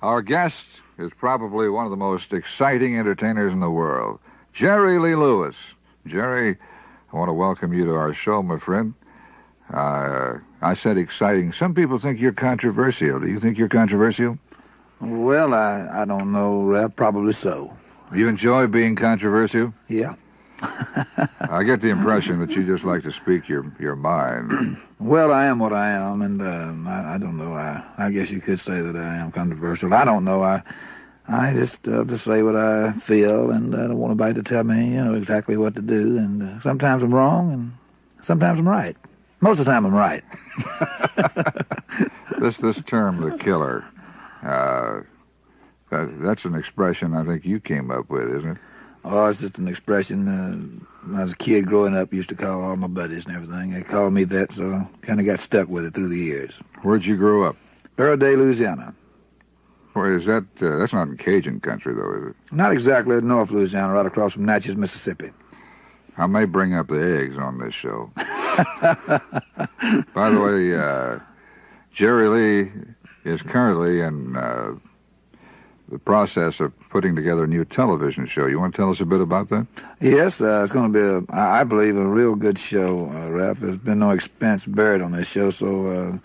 Our guest is probably one of the most exciting entertainers in the world, Jerry Lee Lewis. Jerry, I want to welcome you to our show, my friend. I said exciting. Some people think you're controversial. Do you think you're controversial? Well, I don't know, Ralph. Probably so. You enjoy being controversial? Yeah. I get the impression that you just like to speak your mind. Well, I am what I am, and I don't know. I guess you could say that I am controversial. I don't know. I just have to say what I feel, and I don't want anybody to tell me, exactly what to do. And sometimes I'm wrong, and sometimes I'm right. Most of the time I'm right. This term, the killer, that's an expression I think you came up with, isn't it? Oh, it's just an expression. When I was a kid growing up, used to call all my buddies and everything. They called me that, so I kind of got stuck with it through the years. Where'd you grow up? Barrow Day, Louisiana. Where is that? That's not in Cajun country, though, is it? Not exactly North Louisiana, right across from Natchez, Mississippi. I may bring up the eggs on this show. By the way, Jerry Lee is currently in the process of putting together a new television show. You want to tell us a bit about that? Yes, it's going to be, I believe, a real good show, Ralph. There's been no expense buried on this show, so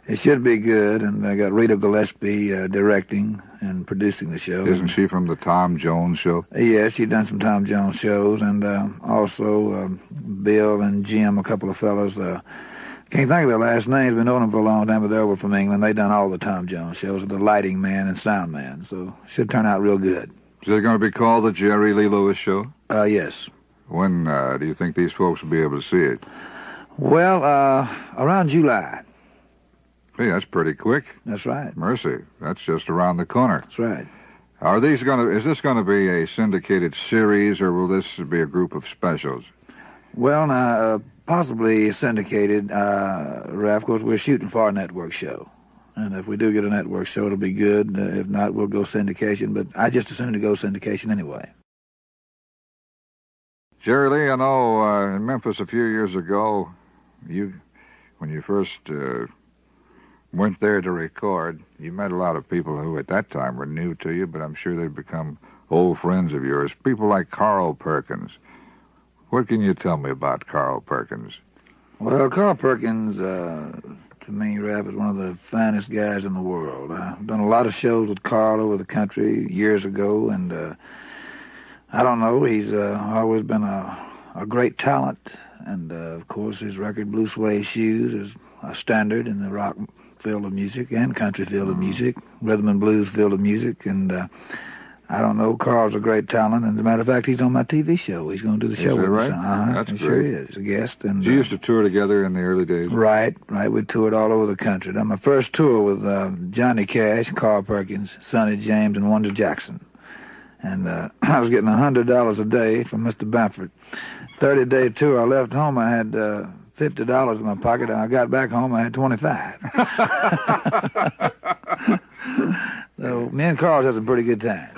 it should be good. And I got Rita Gillespie directing and producing the show. Isn't she from the Tom Jones show? Yes, she's done some Tom Jones shows, and also Bill and Jim, a couple of fellows. Can't think of their last names. Been knowing them for a long time, but they're over from England. They done all the Tom Jones shows, the lighting man and sound man. So it should turn out real good. Is it going to be called the Jerry Lee Lewis Show? Yes. When do you think these folks will be able to see it? Well, around July. Hey, that's pretty quick. That's right. Mercy, that's just around the corner. That's right. Is this going to be a syndicated series, or will this be a group of specials? Well, now, possibly syndicated, Ralph. Of course, we're shooting for a network show. And if we do get a network show, it'll be good. If not, we'll go syndication. But I just assume to go syndication anyway. Jerry Lee, I know in Memphis a few years ago, when you first went there to record, you met a lot of people who at that time were new to you, but I'm sure they've become old friends of yours. People like Carl Perkins. What can you tell me about Carl Perkins? Well, Carl Perkins, to me, Ralph, is one of the finest guys in the world. I've done a lot of shows with Carl over the country years ago, and I don't know, he's always been a great talent. And, of course, his record, Blue Suede Shoes, is a standard in the rock field of music and country field of music, rhythm and blues field of music. And I don't know, Carl's a great talent. And as a matter of fact, he's on my TV show. He's going to do the show with right? us. That's great. Sure is. He's a guest. And you used to tour together in the early days? Right. We toured all over the country. Done my first tour with Johnny Cash, Carl Perkins, Sonny James, and Wanda Jackson. And I was getting $100 a day from Mr. Bamford. 30-day tour, I left home, I had $50 in my pocket, and I got back home, I had $25. So me and Carl had some pretty good times.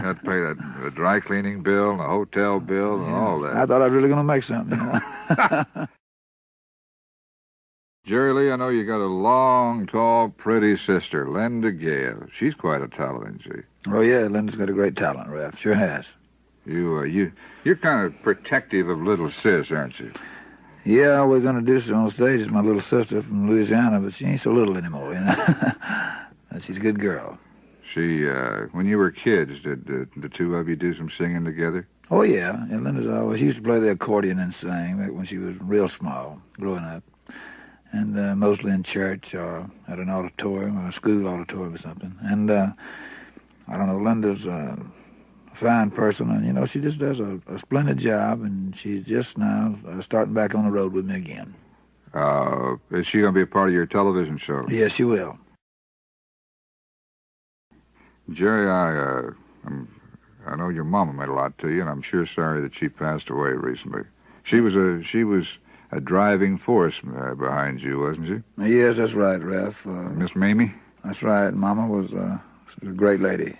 Had to pay a dry cleaning bill, and a hotel bill, and all that. I thought I was really going to make something. Jerry Lee, I know you got a long, tall, pretty sister, Linda Gale. She's quite a talent, isn't she? Oh, yeah, Linda's got a great talent, Ralph. Sure has. You're kind of protective of little sis, aren't you? Yeah, I always introduce her on stage as my little sister from Louisiana, but she ain't so little anymore, She's a good girl. She, when you were kids, did the two of you do some singing together? Oh, yeah. Linda's she used to play the accordion and sing back when she was real small, growing up. And mostly in church or at an auditorium or a school auditorium or something. And I don't know, Linda's a fine person, and, she just does a splendid job, and she's just now starting back on the road with me again. Is she going to be a part of your television show? Yes, she will. Jerry, I know your mama meant a lot to you, and I'm sure sorry that she passed away recently. She was a driving force behind you, wasn't she? Yes, that's right, Ralph. Miss Mamie? That's right. Mama was a great lady,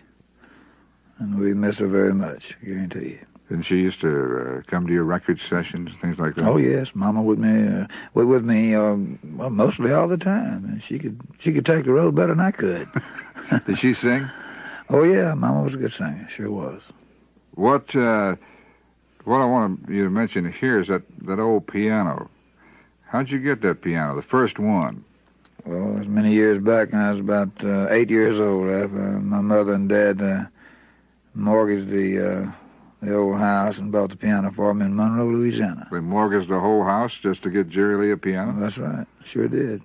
and we miss her very much, I guarantee you. And she used to come to your record sessions, things like that? Oh, yes. Mama with me, mostly all the time. And she could take the road better than I could. Did she sing? Oh, yeah, Mama was a good singer. Sure was. What I want you to mention here is that old piano. How'd you get that piano, the first one? Well, it was many years back, and I was about 8 years old. My mother and Dad mortgaged the old house and bought the piano for me in Monroe, Louisiana. They mortgaged the whole house just to get Jerry Lee a piano? Well, that's right. Sure did.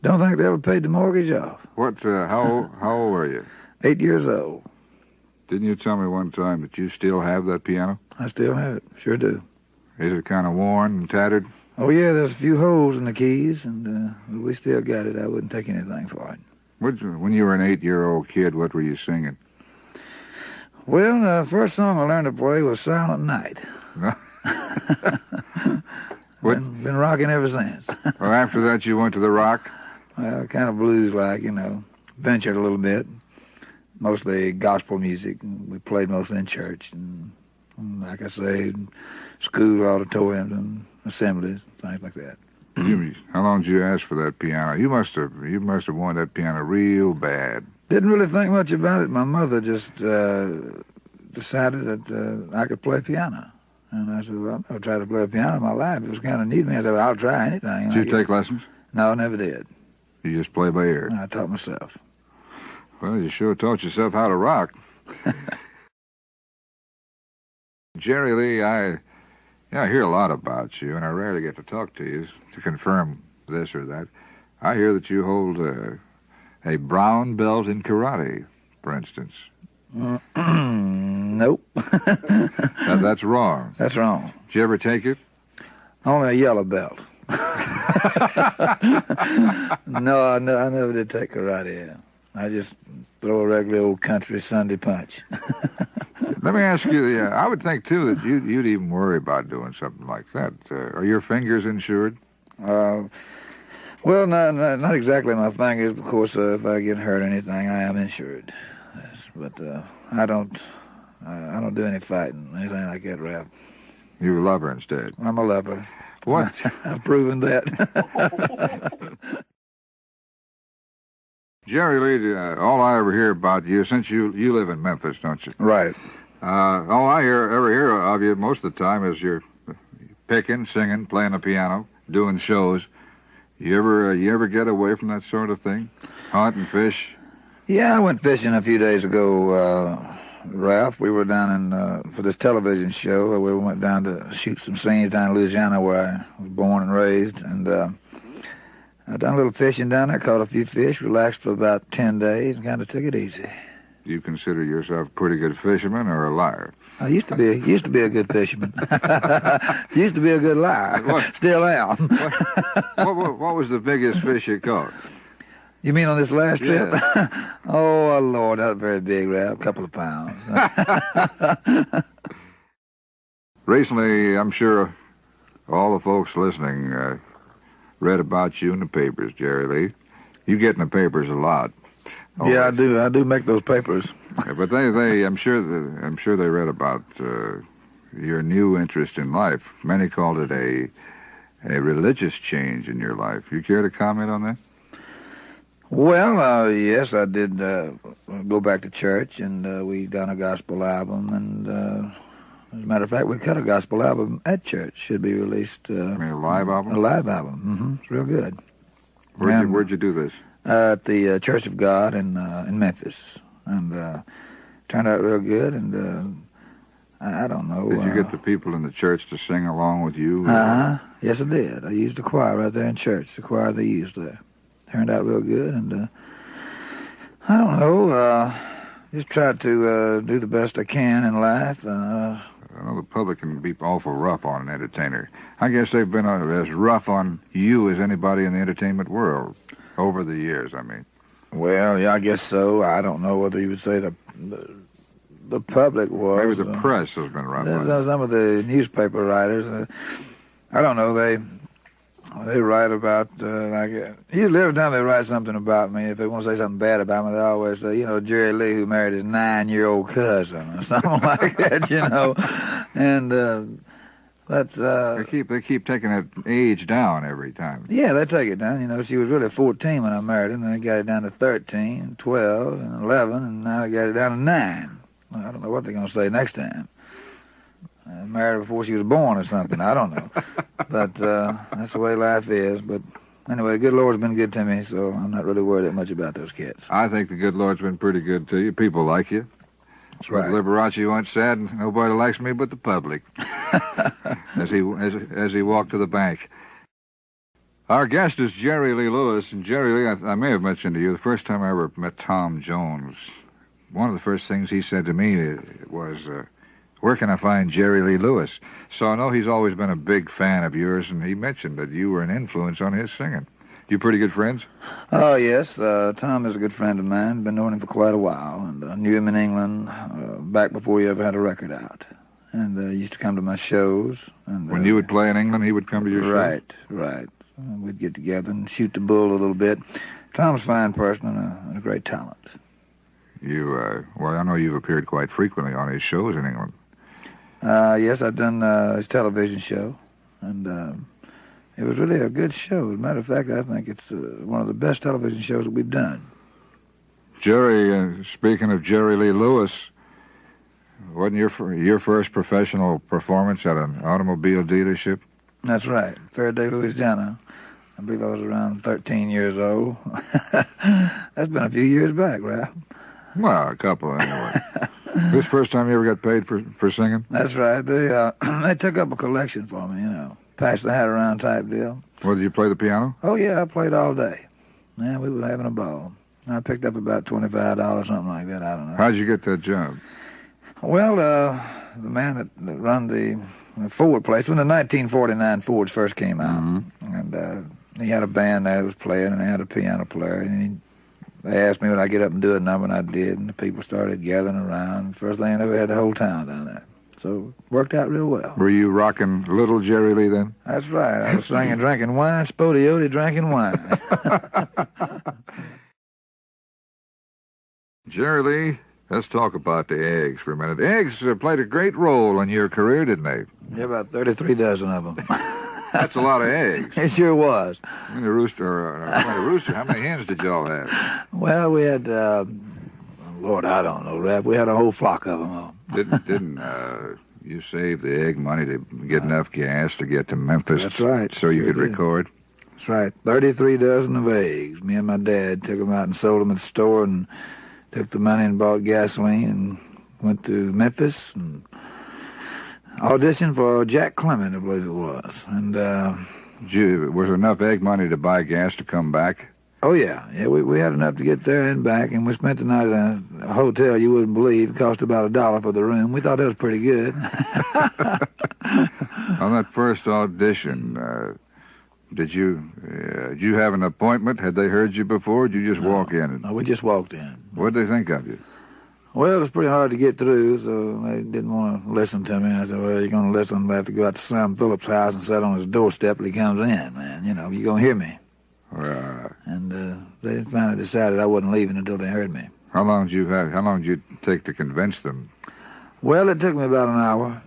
Don't think they ever paid the mortgage off. What? How old were you? 8 years old. Didn't you tell me one time that you still have that piano? I still have it. Sure do. Is it kind of worn and tattered? Oh, yeah, there's a few holes in the keys, and we still got it. I wouldn't take anything for it. When you were an 8-year-old kid, what were you singing? Well, the first song I learned to play was Silent Night. Been rocking ever since. Well, after that, you went to the rock? Well, kind of blues-like, ventured a little bit. Mostly gospel music. We played mostly in church, and like I say, school auditoriums and assemblies, things like that. How long did you ask for that piano? You must have wanted that piano real bad. Didn't really think much about it. My mother just decided that I could play piano. And I said, well, I've never tried to play a piano in my life. It was kind of neat. I said, well, I'll try anything. Did you take lessons? No, I never did. You just play by ear? I taught myself. Well, you sure taught yourself how to rock. Jerry Lee, I hear a lot about you, and I rarely get to talk to you to confirm this or that. I hear that you hold a brown belt in karate, for instance. Nope. That's wrong. That's wrong. Did you ever take it? Only a yellow belt. No, I never did take karate. Yeah. I just throw a regular old country Sunday punch. Let me ask you, I would think, too, that you'd even worry about doing something like that. Are your fingers insured? Well, not exactly my fingers. Of course, if I get hurt or anything, I am insured. Yes, but I don't do any fighting, anything like that, Ralph. You're a lover instead. I'm a lover. What? I've proven that. Jerry Lee, all I ever hear about you, since you live in Memphis, don't you? Right. All I ever hear of you most of the time is you're picking, singing, playing the piano, doing shows. You ever get away from that sort of thing? Hunt and fish? Yeah, I went fishing a few days ago, Ralph. We were down in for this television show. We went down to shoot some scenes down in Louisiana, where I was born and raised, and I done a little fishing down there, caught a few fish, relaxed for about 10 days, and kind of took it easy. Do you consider yourself a pretty good fisherman or a liar? I used to be a good fisherman. Used to be a good liar. What? Still am. What was the biggest fish you caught? You mean on this last trip? Yeah. Oh, Lord, that was very big, Ralph. A couple of pounds. Recently, I'm sure all the folks listening read about you in the papers, Jerry Lee. You get in the papers a lot. Always. Yeah, I do. I do make those papers. Yeah, but I'm sure they read about your new interest in life. Many called it a religious change in your life. You care to comment on that? Well, yes, I did go back to church, and we done a gospel album, and as a matter of fact, we cut a gospel album at church. Should be released. A live album? A live album. Mm-hmm. It's real good. Where'd you do this? At the Church of God in Memphis, and turned out real good. And I don't know. Did you get the people in the church to sing along with you? Yes, I did. I used the choir right there in church. The choir they used there turned out real good, and I don't know. Just tried to do the best I can in life. I know the public can be awful rough on an entertainer. I guess they've been as rough on you as anybody in the entertainment world over the years, I mean. Well, yeah, I guess so. I don't know whether you would say the public was. Maybe the press has been rough on you. Some of the newspaper writers, I don't know, they write about, usually every time they write something about me, if they want to say something bad about me, they always say, Jerry Lee, who married his 9-year-old cousin, or something like that, And But They keep taking that age down every time. yeah, they take it down. You know, she was really 14 when I married her, and they got it down to 13, 12, and 11, and now they got it down to 9. Well, I don't know what they're going to say next time. I married her before she was born or something. I don't know. But that's the way life is. But anyway, the good Lord's been good to me, so I'm not really worried that much about those kids. I think the good Lord's been pretty good to you. People like you. That's right. Liberace once said, "Nobody likes me but the public," as he walked to the bank. Our guest is Jerry Lee Lewis, and Jerry Lee, I may have mentioned to you, the first time I ever met Tom Jones, one of the first things he said to me was, "Where can I find Jerry Lee Lewis?" So I know he's always been a big fan of yours, and he mentioned that you were an influence on his singing. You pretty good friends? Oh, yes. Tom is a good friend of mine. Been knowing him for quite a while, and knew him in England back before he ever had a record out. And used to come to my shows. And when you would play in England, he would come to your shows? Right. We'd get together and shoot the bull a little bit. Tom's a fine person and a great talent. Well, I know you've appeared quite frequently on his shows in England. Yes, I've done his television show, and it was really a good show. As a matter of fact, I think it's one of the best television shows that we've done. Jerry, speaking of Jerry Lee Lewis, wasn't your first professional performance at an automobile dealership? That's right, Faraday, Louisiana. I believe I was around 13 years old. That's been a few years back, Ralph. Well, a couple anyway. This first time you ever got paid for singing? That's right. They took up a collection for me, pass the hat around type deal. Well, did you play the piano? Oh, yeah, I played all day. Man, we were having a ball. I picked up about $25, something like that, I don't know. How'd you get that job? Well, the man that run the Ford place, when the 1949 Fords first came out, and he had a band there that was playing, and they had a piano player, and they asked me would I get up and do a number, and I did, and the people started gathering around. First thing I knew, we had the whole town down there. So it worked out real well. Were you rocking little Jerry Lee then? That's right. I was singing, drinking wine, Spodioti drinking wine. Jerry Lee, let's talk about the eggs for a minute. The eggs played a great role in your career, didn't they? Yeah, about 33 dozen of them. That's a lot of eggs. It sure was. How many how many hens did y'all have? Well, we had, Lord, I don't know, Rap. We had a whole flock of them. Didn't you save the egg money to get enough gas to get to Memphis? That's right. So you could record? That's right. 33 dozen of eggs. Me and my dad took them out and sold them at the store and took the money and bought gasoline and went to Memphis and auditioned for Jack Clement, I believe it was. And was there enough egg money to buy gas to come back? Oh, yeah. We had enough to get there and back, and we spent the night in a hotel you wouldn't believe. It cost about $1 for the room. We thought that was pretty good. On that first audition, did you have an appointment? Had they heard you before, or did you just walk in? No, we just walked in. What did they think of you? Well, it was pretty hard to get through, so they didn't want to listen to me. I said, well, you're going to listen. I have to go out to Sam Phillips' house and sit on his doorstep till he comes in, man. You're going to hear me. And they finally decided I wasn't leaving until they heard me. How long did you take to convince them? Well, it took me about an hour.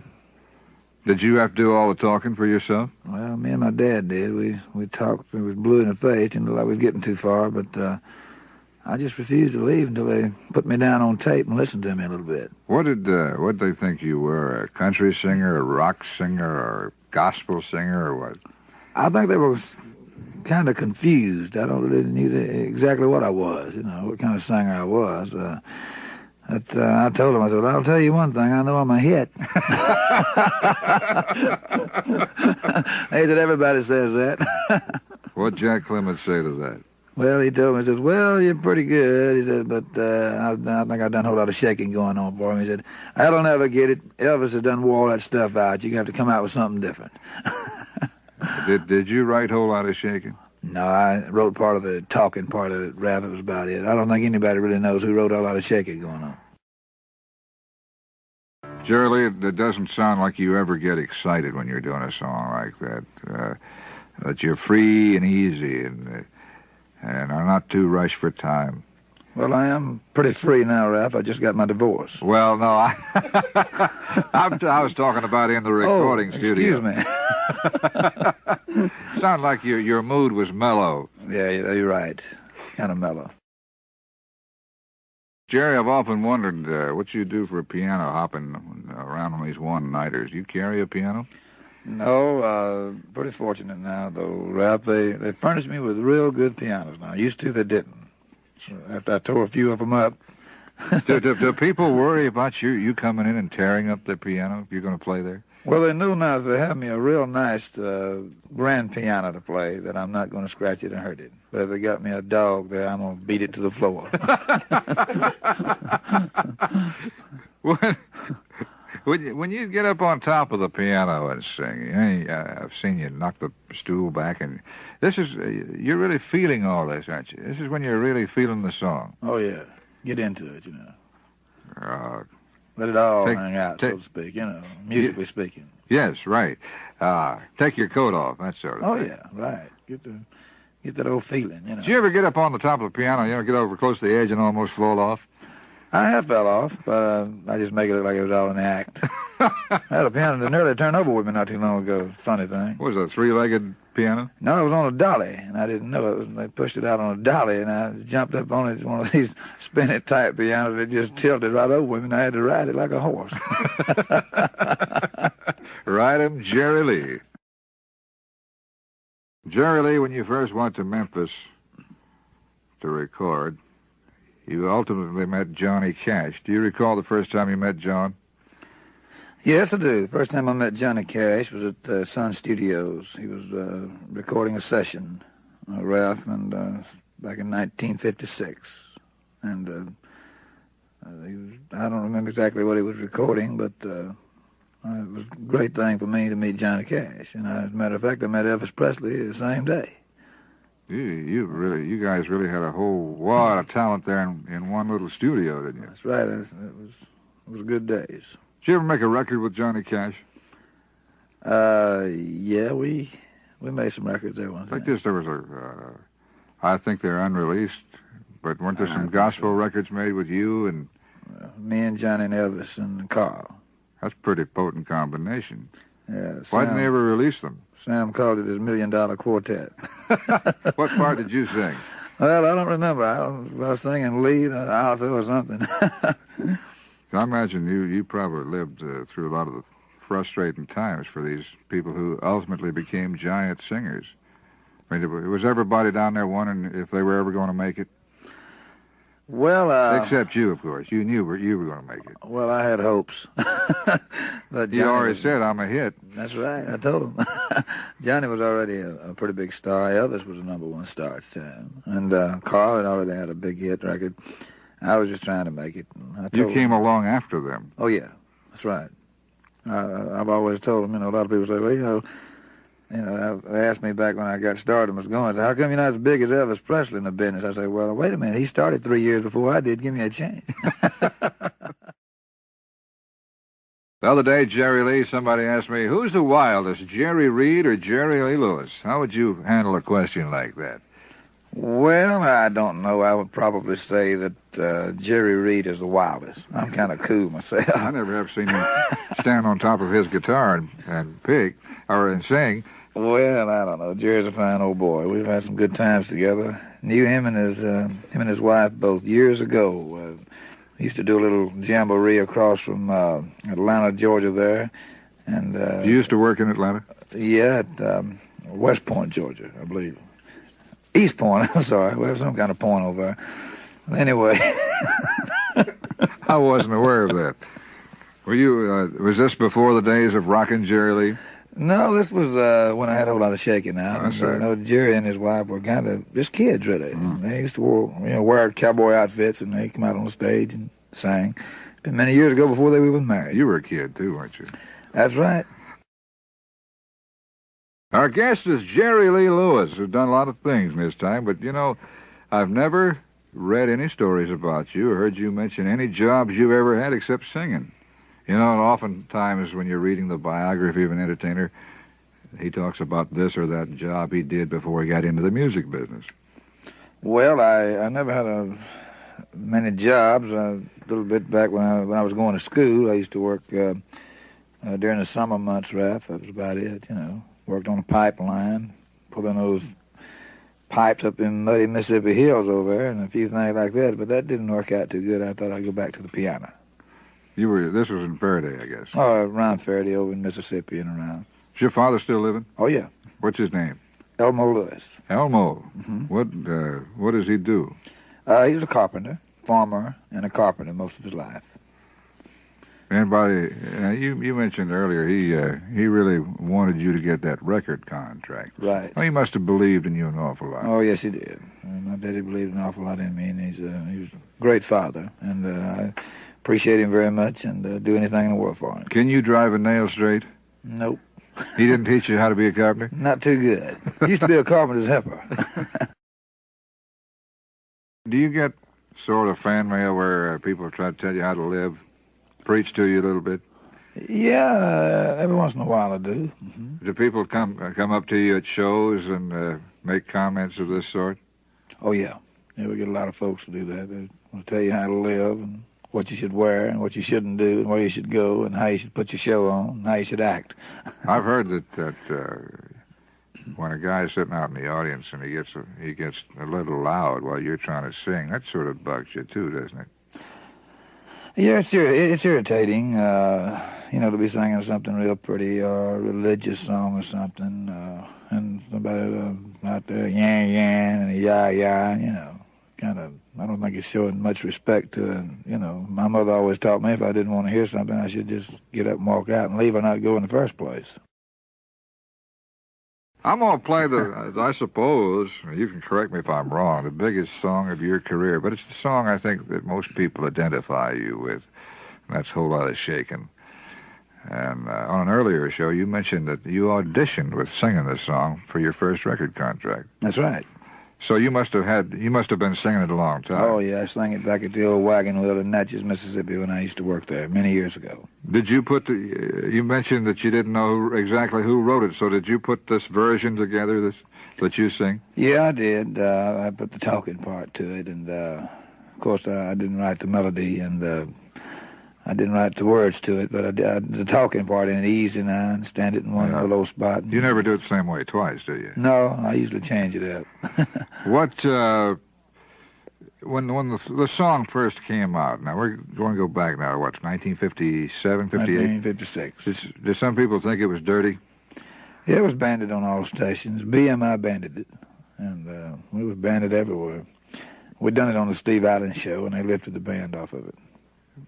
Did you have to do all the talking for yourself? Well, me and my dad did. We talked. It was blue in the face. Didn't look like we was getting too far, but I just refused to leave until they put me down on tape and listened to me a little bit. What did they think you were? A country singer, a rock singer, or a gospel singer, or what? I think they were kind of confused. I don't really knew exactly what I was, what kind of singer I was. I told them, I said, well, I'll tell you one thing, I know I'm a hit. Hey, that everybody says that. What'd Jack Clement say to that? Well, he told me, he said, well, you're pretty good. He said, but I think I've done a whole lot of shaking going on for him. He said, I don't ever get it. Elvis has done wore all that stuff out. You're going to have to come out with something different. Did you write a whole lot of shaking? No, I wrote part of the talking part of it. Rap, it was about it. I don't think anybody really knows who wrote a lot of shaking going on. Jerry Lee, it doesn't sound like you ever get excited when you're doing a song like that. That you're free and easy and are not too rushed for time. Well, I am pretty free now, Ralph. I just got my divorce. Well, no, I was talking about in the recording studio. Excuse me. Sounded like your mood was mellow. Yeah, you're right. Kind of mellow. Jerry, I've often wondered what you do for a piano hopping around on these one-nighters. You carry a piano? No, pretty fortunate now, though, Ralph. They furnished me with real good pianos now. Used to, they didn't. So after I tore a few of them up. do people worry about you coming in and tearing up their piano if you're going to play there? Well, they know now that they have me a real nice grand piano to play that I'm not going to scratch it and hurt it. But if they got me a dog there, I'm going to beat it to the floor. When you get up on top of the piano and sing, I've seen you knock the stool back, and you're really feeling all this, aren't you? This is when you're really feeling the song. Oh, yeah. Get into it, Let it all hang out, so to speak, musically speaking. Yes, right. Take your coat off, that sort of thing. Oh, yeah, right. Get that old feeling, Did you ever get up on the top of the piano, get over close to the edge and almost fall off? I have fell off, but I just make it look like it was all an act. I had a piano that nearly turned over with me not too long ago. Funny thing. What was it, a three-legged piano? No, it was on a dolly, and I didn't know it. They pushed it out on a dolly, and I jumped up on it, one of these spin-it-type pianos that just tilted right over with me, and I had to ride it like a horse. Ride him, Jerry Lee. Jerry Lee, when you first went to Memphis to record, you ultimately met Johnny Cash. Do you recall the first time you met John? Yes, I do. The first time I met Johnny Cash was at Sun Studios. He was recording a session, Ralph, and back in 1956. And I don't remember exactly what he was recording, but it was a great thing for me to meet Johnny Cash. And as a matter of fact, I met Elvis Presley the same day. You guys really had a whole lot of talent there in one little studio, didn't you? That's right. It was good days. Did you ever make a record with Johnny Cash? Yeah, we made some records there once. There was I think they're unreleased, but weren't there some gospel records made with you and me and Johnny and Elvis and Carl? That's a pretty potent combination. Yeah. Why didn't they ever release them? Sam called it his $1 Million Quartet. What part did you sing? Well, I don't remember. I was singing lead, alto, or something. I imagine you probably lived through a lot of the frustrating times for these people who ultimately became giant singers. I mean, was everybody down there wondering if they were ever going to make it? Well, except you, of course. You knew you were going to make it. Well, I had hopes. But you already said I'm a hit. That's right. I told him. Johnny was already a pretty big star. Elvis was the #1 star at the time, and Carl had already had a big hit record. I was just trying to make it. You came along after them. Oh yeah, that's right. I've always told them. A lot of people say, well, they asked me back when I got Stardom was going, how come you're not as big as Elvis Presley in the business? I said, well, wait a minute. He started 3 years before I did. Give me a chance. The other day, Jerry Lee, somebody asked me, who's the wildest, Jerry Reed or Jerry Lee Lewis? How would you handle a question like that? Well, I don't know. I would probably say that Jerry Reed is the wildest. I'm kind of cool myself. I never have seen him stand on top of his guitar and pick and sing. Well, I don't know. Jerry's a fine old boy. We've had some good times together. Knew him and his wife both years ago. We used to do a little jamboree across from Atlanta, Georgia there. And you used to work in Atlanta? Yeah, at West Point, Georgia, I believe. East Point, I'm sorry. We have some kind of point over there. Anyway. I wasn't aware of that. Were you, was this before the days of rockin' Jerry Lee? No, this was when I had a whole lot of shaking out. Jerry and his wife were kind of just kids, really. Mm. They used to wear cowboy outfits, and they come out on the stage and sang. It's been many years ago before they were even married. You were a kid, too, weren't you? That's right. Our guest is Jerry Lee Lewis, who's done a lot of things in his time, but, I've never read any stories about you or heard you mention any jobs you've ever had except singing. And oftentimes when you're reading the biography of an entertainer, he talks about this or that job he did before he got into the music business. Well, I never had many jobs. A little bit back when I was going to school, I used to work during the summer months, Ralph. That was about it, you know. Worked on a pipeline, pulling those pipes up in muddy Mississippi hills over there and a few things like that, but that didn't work out too good. I thought I'd go back to the piano. This was in Faraday, I guess. Oh, around Faraday over in Mississippi and around. Is your father still living? Oh, yeah. What's his name? Elmo Lewis. Elmo. Mm-hmm. What does he do? He was a carpenter, farmer, and a carpenter most of his life. Anybody? You mentioned earlier he really wanted you to get that record contract. Right. Well, he must have believed in you an awful lot. Oh, yes, he did. My daddy believed an awful lot in me, and he was a great father, and I appreciate him very much and do anything in the world for him. Can you drive a nail straight? Nope. He didn't teach you how to be a carpenter? Not too good. Used to be a carpenter's helper. Do you get sort of fan mail where people try to tell you how to live, preach to you a little bit? Yeah, every once in a while I do. Mm-hmm. Do people come up to you at shows and make comments of this sort? Oh, yeah. Yeah, we get a lot of folks to do that. They want to tell you how to live and what you should wear and what you shouldn't do and where you should go and how you should put your show on and how you should act. I've heard that when a guy's sitting out in the audience and he gets a little loud while you're trying to sing, that sort of bugs you too, doesn't it? Yeah, it's irritating, to be singing something real pretty or a religious song or something, and somebody out there yan and ya, kind of, I don't think it's showing much respect to it. My mother always taught me if I didn't want to hear something, I should just get up and walk out and leave or not go in the first place. I'm going to play I suppose, you can correct me if I'm wrong, the biggest song of your career, but it's the song I think that most people identify you with, and that's Whole Lot of Shakin'. And on an earlier show, you mentioned that you auditioned with singing this song for your first record contract. That's right. So you must have been singing it a long time. Oh, yeah, I sang it back at the old wagon wheel in Natchez, Mississippi when I used to work there many years ago. Did you you mentioned that you didn't know exactly who wrote it, so did you put this version together that you sing? Yeah, I did. I put the talking part to it, and of course I didn't write the melody, and I didn't write the words to it, but I did the talking part in it easy, and I understand it in one low spot. You never do it the same way twice, do you? No, I usually change it up. What, when the song first came out, now we're going to go back now to what, 1957, 58? 1956. Did some people think it was dirty? Yeah, it was banded on all stations. BMI banded it, and it was banded everywhere. We'd done it on the Steve Allen show, and they lifted the band off of it.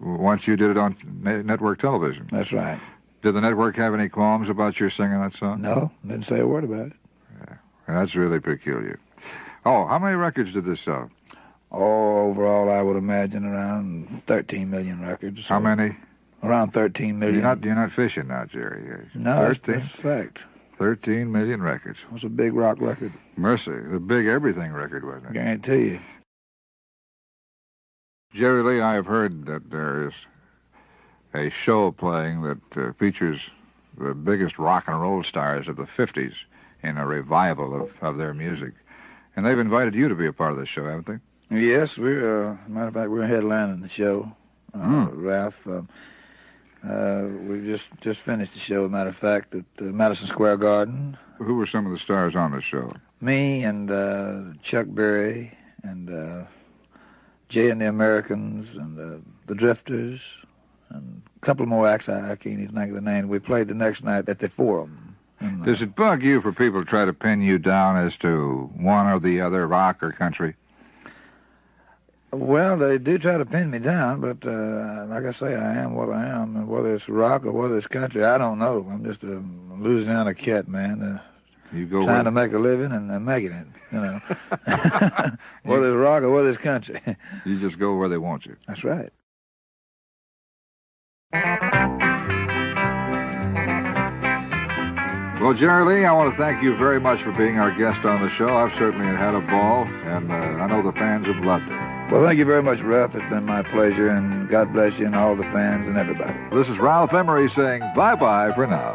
Once you did it on network television. That's right. Did the network have any qualms about your singing that song? No, didn't say a word about it. Yeah, that's really peculiar. Oh, how many records did this sell? Oh, overall, I would imagine around 13 million records. How many? Around 13 million. You're not fishing now, Jerry. No, that's a fact. 13 million records. It was a big rock record. Mercy, the big everything record, wasn't it? Guarantee you. Jerry Lee, I have heard that there is a show playing that features the biggest rock and roll stars of the 50s in a revival of their music. And they've invited you to be a part of this show, haven't they? Yes, matter of fact, we're headlining the show, Ralph. We just finished the show, matter of fact, at Madison Square Garden. Who were some of the stars on the show? Me and Chuck Berry and Jay and the Americans and the Drifters and a couple more acts. I can't even think of the name. We played the next night at the Forum. Does it bug you for people to try to pin you down as to one or the other, rock or country? Well, they do try to pin me down, but like I say, I am what I am, and whether it's rock or whether it's country, I don't know. I'm just a Louisiana cat, man. Trying to make a living and making it, whether it's rock or whether it's country. You just go where they want you. That's right. Well, Jerry Lee, I want to thank you very much for being our guest on the show. I've certainly had a ball, and I know the fans have loved it. Well, thank you very much, Ralph. It's been my pleasure, and God bless you and all the fans and everybody. This is Ralph Emery saying bye-bye for now.